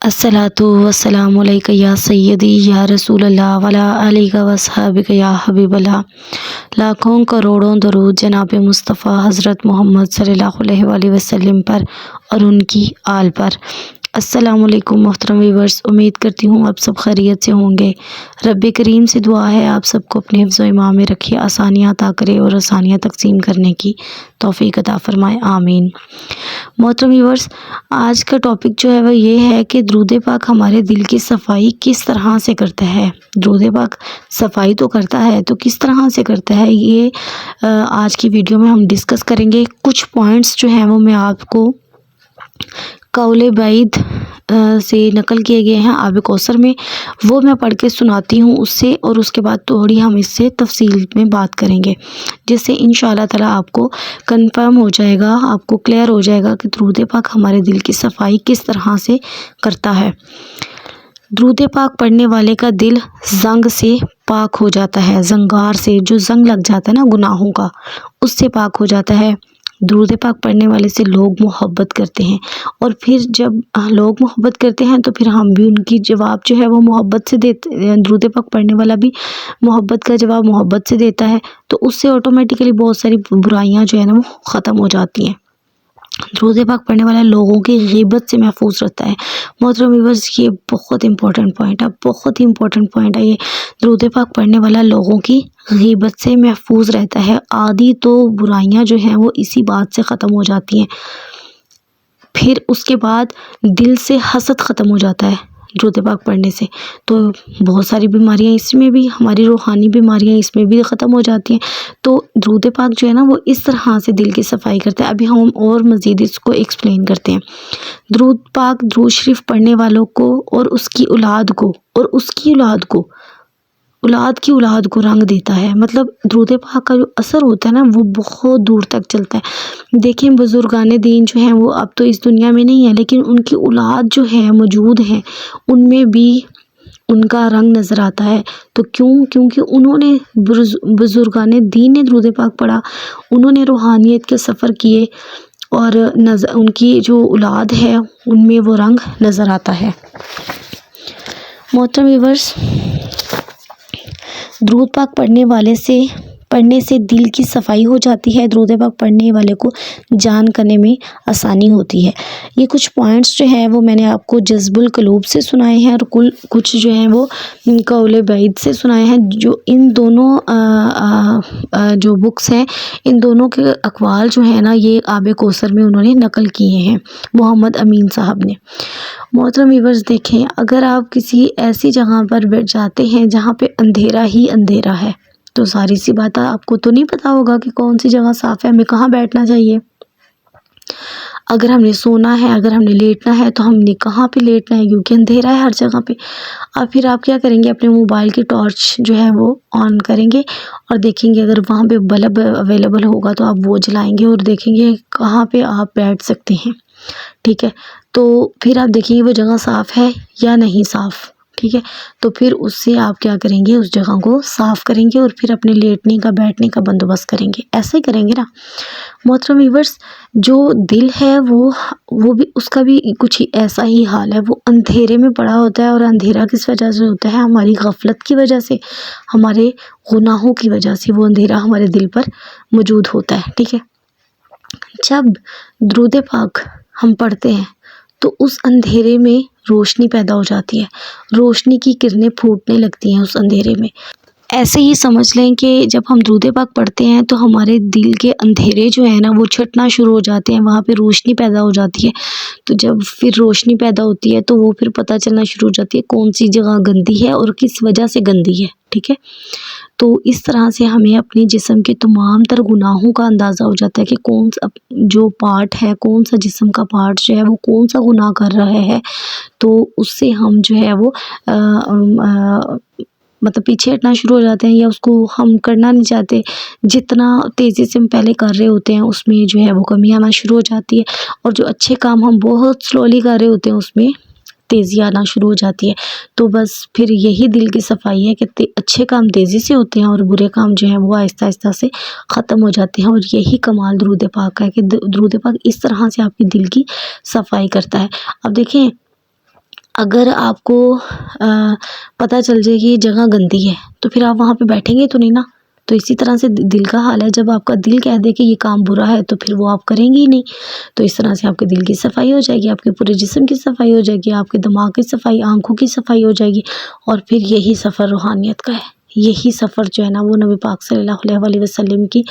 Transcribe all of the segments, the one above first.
अस्सलातु वस्सलामु अलैका या सय्यदी या रसूल अल्लाह वला आलिका वसहाबिका या हबीबल्लाह। लाखों करोड़ों दरूद जनाब मुस्तफ़ा हज़रत मोहम्मद सल्लल्लाहु अलैहि वसल्लम पर और उनकी आल पर। अस्सलामु अलैकुम मोहतरम व्यूअर्स, उम्मीद करती हूँ आप सब खैरियत से होंगे। रब्बे करीम से दुआ है आप सबको अपने हिफ्ज़ व ईमान में रखे, आसानियाँ अता करे और आसानियाँ तकसीम करने की तौफ़ीक अता फ़रमाए, आमीन। मोहतरम व्यूअर्स, आज का टॉपिक जो है वो ये है कि दुरूद पाक हमारे दिल की सफाई किस तरह से करता है। दुरूद पाक सफाई तो करता है, तो किस तरह से करता है ये आज की वीडियो में हम डिस्कस करेंगे। कुछ पॉइंट्स जो हैं वो मैं आपको कौले बैद से नकल किए गए हैं आब कौसर में, वो मैं पढ़ के सुनाती हूँ उससे, और उसके बाद थोड़ी हम इससे तफसील में बात करेंगे, जिससे इंशाअल्लाह ताला आपको कंफर्म हो जाएगा, आपको क्लियर हो जाएगा कि दुरूद पाक हमारे दिल की सफाई किस तरह से करता है। दुरूद पाक पढ़ने वाले का दिल जंग से पाक हो जाता है, जंगार से, जो जंग लग जाता है ना गुनाहों का, उससे पाक हो जाता है। दुरूद पाक पढ़ने वाले से लोग मोहब्बत करते हैं, और फिर जब लोग मोहब्बत करते हैं तो फिर हम भी उनकी जवाब जो है वो मोहब्बत से देते हैं। दुरूद पाक पढ़ने वाला भी मोहब्बत का जवाब मोहब्बत से देता है, तो उससे ऑटोमेटिकली बहुत सारी बुराइयां जो है ना वो ख़त्म हो जाती हैं। दुरूद पाक पढ़ने वाला लोगों की ग़ीबत से महफूज रहता है। मोहतरम व्यूअर्स, ये बहुत इंपॉर्टेंट पॉइंट है, बहुत ही इंपॉर्टेंट पॉइंट है ये। दुरूद पाक पढ़ने वाला लोगों की ग़ीबत से महफूज रहता है। आदि तो बुराइयां जो हैं वो इसी बात से ख़त्म हो जाती हैं। फिर उसके बाद दिल से हसद ख़त्म हो जाता है दुरूद पाक पढ़ने से। तो बहुत सारी बीमारियां इसमें भी, हमारी रूहानी बीमारियां इसमें भी ख़त्म हो जाती हैं। तो दुरूद पाक जो है ना वो इस तरह से दिल की सफाई करता है। अभी हम और मज़ीद इसको एक्सप्लेन करते हैं। दुरूद पाक दुरूद शरीफ पढ़ने वालों को और उसकी औलाद को और उसकी औलाद की औलाद को रंग देता है। मतलब दुरूद पाक का जो असर होता है ना वो बहुत दूर तक चलता है। देखें, बुजुर्गान दीन जो हैं वो अब तो इस दुनिया में नहीं है, लेकिन उनकी औलाद जो है मौजूद हैं, उनमें भी उनका रंग नज़र आता है। तो क्योंकि उन्होंने बुजुर्गान दीन ने दुरूद पाक पढ़ा, उन्होंने रूहानियत के सफ़र किए, और उनकी जो औलाद है उनमें वो रंग नज़र आता है। मोहतरम व्यूअर्स, दुरूद पाक पढ़ने से दिल की सफाई हो जाती है। दुरूद पाक पढ़ने वाले को जान करने में आसानी होती है। ये कुछ पॉइंट्स जो हैं वो मैंने आपको जज़्बुल क़ुलूब से सुनाए हैं, और कुछ जो हैं वो कौले बैद से सुनाए हैं। जो इन दोनों जो बुक्स हैं, इन दोनों के अक़वाल जो है ना ये आब कौसर में उन्होंने नकल किए हैं, मोहम्मद अमीन साहब ने। मोहतरम व्यूअर्स, देखें, अगर आप किसी ऐसी जगह पर बैठ जाते हैं जहाँ पे अंधेरा ही अंधेरा है, तो सारी सी बात आपको तो नहीं पता होगा कि कौन सी जगह साफ़ है, हमें कहाँ बैठना चाहिए। अगर हमने सोना है, अगर हमने लेटना है, तो हमने कहाँ पे लेटना है, क्योंकि अंधेरा है हर जगह पे। अब फिर आप क्या करेंगे, अपने मोबाइल की टॉर्च जो है वो ऑन करेंगे और देखेंगे अगर वहाँ पे बल्ब अवेलेबल होगा तो आप वो जलाएंगे और देखेंगे कहाँ पे आप बैठ सकते हैं। ठीक है, तो फिर आप देखेंगे वो जगह साफ़ है या नहीं साफ़। ठीक है, तो फिर उससे आप क्या करेंगे, उस जगह को साफ़ करेंगे और फिर अपने लेटने का बैठने का बंदोबस्त करेंगे। ऐसे ही करेंगे ना। मोहतरम व्यूअर्स, जो दिल है वो भी, उसका भी कुछ ऐसा ही हाल है। वो अंधेरे में पड़ा होता है, और अंधेरा किस वजह से होता है, हमारी गफलत की वजह से, हमारे गुनाहों की वजह से वो अंधेरा हमारे दिल पर मौजूद होता है। ठीक है, जब दुरूद पाक हम पढ़ते हैं तो उस अंधेरे में रोशनी पैदा हो जाती है, रोशनी की किरणें फूटने लगती हैं उस अंधेरे में। ऐसे ही समझ लें कि जब हम दुरूद पाक पढ़ते हैं तो हमारे दिल के अंधेरे जो है ना वो छटना शुरू हो जाते हैं, वहाँ पे रोशनी पैदा हो जाती है। तो जब फिर रोशनी पैदा होती है तो वो फिर पता चलना शुरू हो जाती है कौन सी जगह गंदी है और किस वजह से गंदी है। ठीक है, तो इस तरह से हमें अपने जिस्म के तमाम तर गुनाहों का अंदाज़ा हो जाता है कि कौन सा जो पार्ट है, कौन सा जिस्म का पार्ट जो है वो कौन सा गुनाह कर रहा है। तो उससे हम जो है वो मतलब पीछे हटना शुरू हो जाते हैं, या उसको हम करना नहीं चाहते। जितना तेज़ी से हम पहले कर रहे होते हैं उसमें जो है वो कमी आना शुरू हो जाती है, और जो अच्छे काम हम बहुत स्लोली कर रहे होते हैं उसमें तेज़ी आना शुरू हो जाती है। तो बस फिर यही दिल की सफाई है कि अच्छे काम तेज़ी से होते हैं और बुरे काम जो हैं वो आहिस्ता आहिस्ता से ख़त्म हो जाते हैं। और यही कमाल दुरूद पाक का है कि दुरूद पाक इस तरह से आपके दिल की सफाई करता है। अब देखें, اگر آپ کو پتہ چل جائے کہ یہ جگہ گندی ہے تو پھر آپ وہاں پہ بیٹھیں گے تو نہیں نا. تو اسی طرح سے دل کا حال ہے، جب آپ کا دل کہہ دے کہ یہ کام برا ہے تو پھر وہ آپ کریں گے ہی نہیں. تو اس طرح سے آپ کے دل کی صفائی ہو جائے گی، آپ کے پورے جسم کی صفائی ہو جائے گی، آپ کے دماغ کی صفائی، آنکھوں کی صفائی ہو جائے گی. اور پھر یہی سفر روحانیت کا ہے، یہی سفر جو ہے نا وہ نبی پاک صلی اللہ علیہ وسلم کی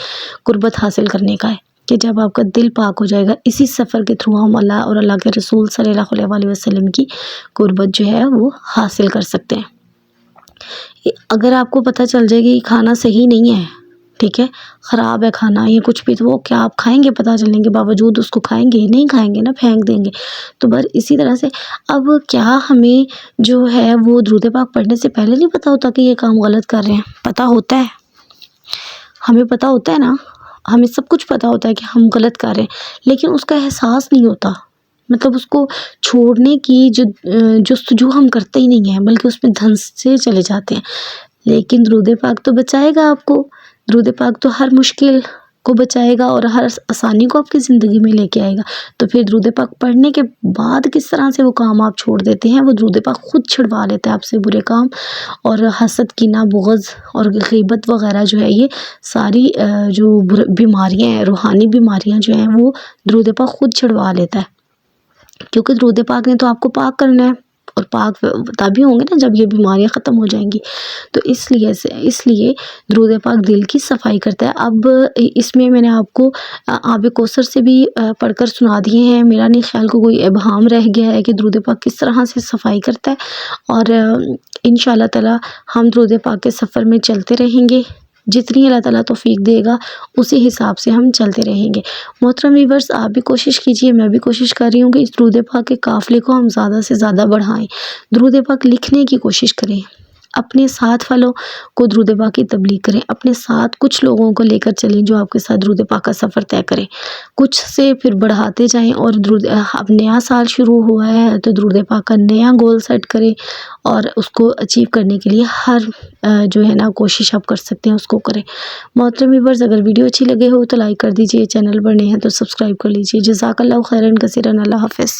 قربت حاصل کرنے کا ہے کہ جب آپ کا دل پاک ہو جائے گا، اسی سفر کے تھرو ہم اللہ اور اللہ کے رسول صلی اللہ علیہ وسلم کی قربت جو ہے وہ حاصل کر سکتے ہیں. اگر آپ کو پتہ چل جائے کہ کھانا صحیح نہیں ہے، ٹھیک ہے، خراب ہے کھانا یا کچھ بھی، تو وہ کیا آپ کھائیں گے؟ پتہ چلنے کے باوجود اس کو کھائیں گے؟ نہیں کھائیں گے نا، پھینک دیں گے. تو بس اسی طرح سے اب کیا ہمیں جو ہے وہ درود پاک پڑھنے سے پہلے نہیں پتہ ہوتا کہ یہ کام غلط کر رہے ہیں؟ پتہ ہوتا ہے، ہمیں پتہ ہوتا ہے نا، ہمیں سب کچھ پتہ ہوتا ہے کہ ہم غلط کر رہے ہیں، لیکن اس کا احساس نہیں ہوتا. مطلب اس کو چھوڑنے کی جستجو ہم کرتے ہی نہیں ہیں، بلکہ اس میں دھنس سے چلے جاتے ہیں. لیکن درود پاک تو بچائے گا آپ کو، درود پاک تو ہر مشکل کو بچائے گا اور ہر آسانی کو آپ کی زندگی میں لے کے آئے گا. تو پھر درود پاک پڑھنے کے بعد کس طرح سے وہ کام آپ چھوڑ دیتے ہیں؟ وہ درود پاک خود چھڑوا لیتا ہے آپ سے برے کام، اور حسد، کینہ، بغض اور غیبت وغیرہ جو ہے، یہ ساری جو بیماریاں ہیں، روحانی بیماریاں جو ہیں، وہ درود پاک خود چھڑوا لیتا ہے. کیونکہ درود پاک نے تو آپ کو پاک کرنا ہے، اور پاک تبھی ہوں گے نا جب یہ بیماریاں ختم ہو جائیں گی. تو اس لیے درود پاک دل کی صفائی کرتا ہے. اب اس میں نے آپ کو آب کوثر سے بھی پڑھ کر سنا دیے ہیں. میرا نہیں خیال کو کوئی ابہام رہ گیا ہے کہ درود پاک کس طرح سے صفائی کرتا ہے. اور انشاءاللہ تعالی ہم درود پاک کے سفر میں چلتے رہیں گے، جتنی اللہ تعالیٰ توفیق دے گا اسی حساب سے ہم چلتے رہیں گے. محترم ویورز، آپ بھی کوشش کیجئے، میں بھی کوشش کر رہی ہوں کہ اس درود پاک کے قافلے کو ہم زیادہ سے زیادہ بڑھائیں. درود پاک لکھنے کی کوشش کریں، اپنے ساتھ والوں کو درود پاک کی تبلیغ کریں، اپنے ساتھ کچھ لوگوں کو لے کر چلیں جو آپ کے ساتھ درود پاک کا سفر طے کریں. کچھ سے پھر بڑھاتے جائیں، اور اب نیا سال شروع ہوا ہے تو درود پاک کا نیا گول سیٹ کریں، اور اس کو اچیو کرنے کے لیے ہر جو ہے نا کوشش آپ کر سکتے ہیں اس کو کریں. محترم ویورز، اگر ویڈیو اچھی لگے ہو تو لائک کر دیجئے، چینل پر نئے ہیں تو سبسکرائب کر لیجئے. جزاک اللہ خیرن کثیرن. اللہ حافظ.